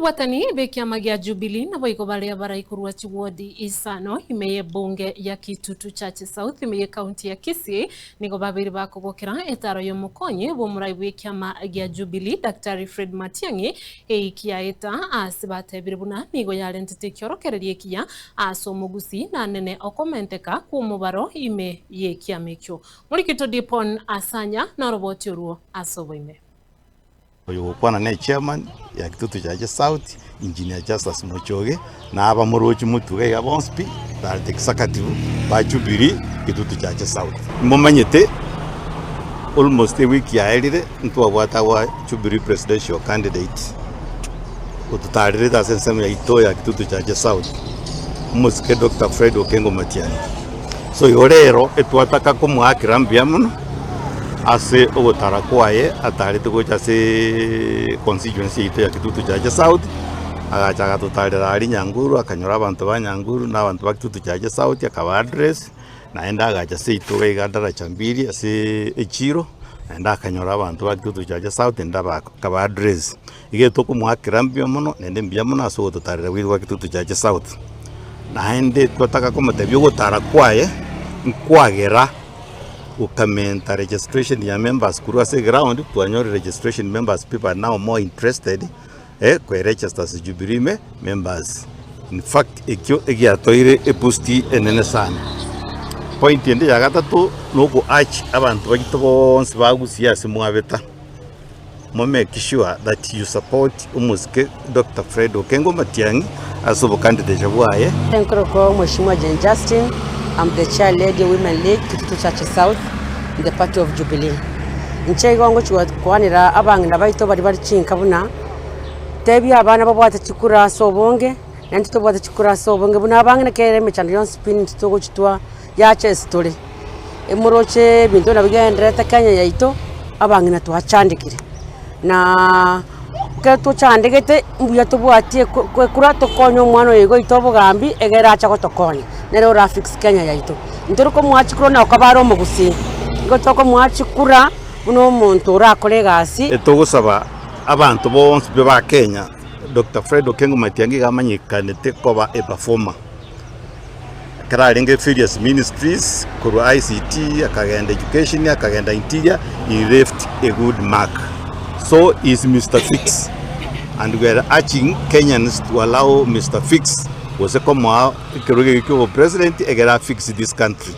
watani bekiama gya Jubilee na boigo baria baraikurwa chiwodi isano imeye bunge ya Kitutu Church South imeye county ya Kisii nigo babiri bakogokera etaro yo mukonye bo murai bekiama gya Jubilee Dr. Fred Matiang'i eikia eta asibate biribuna nigo yarentete kyorokererie kia asomugusi na nene okomenteka ku mubaro ime yekiamekyo muri kito dipon asanya na roboti ruo asoboime Kwana ne chairman ya Kitutu Church South Engineer Justice Mochoge na aba murochi mutuge ya Bonspi da executive ba Jubilee Kitutu Church South momanyete almost a week ya elire ntu abwata wa Jubilee presidential candidate ututarire da sensema ya ito ya Kitutu Church South musike Dr. Fred Okengo Matiang'i so yorero etwataka kumwakira mbia muno ase ogotara kwaye atarite gocha se constituency ito ya Kitutu Church South agachaga tutarira ari Nyanguru akanyora abantu ba Nyanguru na abantu ba Kitutu Church South akaba address naenda agacha se ito gaigandara chambiri ase echiro naenda akanyora abantu ba Kitutu Church South ndaba akaba address igeto kumwakira mbia muno nende mbia muno aso tutarira wirwa Kitutu Church South naende twataka kumutebyo gotara kwaye nkwagera ukamenta registration ya members kurwa se ground tuanyore registration members. People are now more interested kwa register as Jubilee members. In fact ekyo egiatoire eposti enene sana point ende ya gatatu nuko arch abantu bagito bonse bagusiya simwabeta mo make sure that you support umuske Dr. Fred Okengo Matiang'i as a candidate waye. Thank you ko Mheshimiwa Jane Justin. I'm the chair lady Women League Kitutu Church South in the party of Jubilee. Nchego ngo chwanira abangina baito bari chinkabuna tebi abana babwata chikura sobonge nanti tobwata chikura sobonge buna abangina kere mechando yon spin titogo chitwa yache story emuroche bintu nabigendera takanya yaito abangina twachandikire na keto chandegete mbuya tobwatie kura tokonyo mwana yego itobo gambi egera acha gotokonya nero Rafix Kenya yaito ntoruko mwachikuro na okabaro mugusi ngotoko mwachikura buno muntu urakore gasi etogusaba abantu bonse ba Kenya Dr. Fred Okengo Matiang'i gamanyikanete koba a performer kararenge various ministries kuru ICT akagenda education akagenda interior. He left a good mark, so is Mr. Fix, and we are urging Kenyans to allow Mr. Fix was a come out president egera fix this country.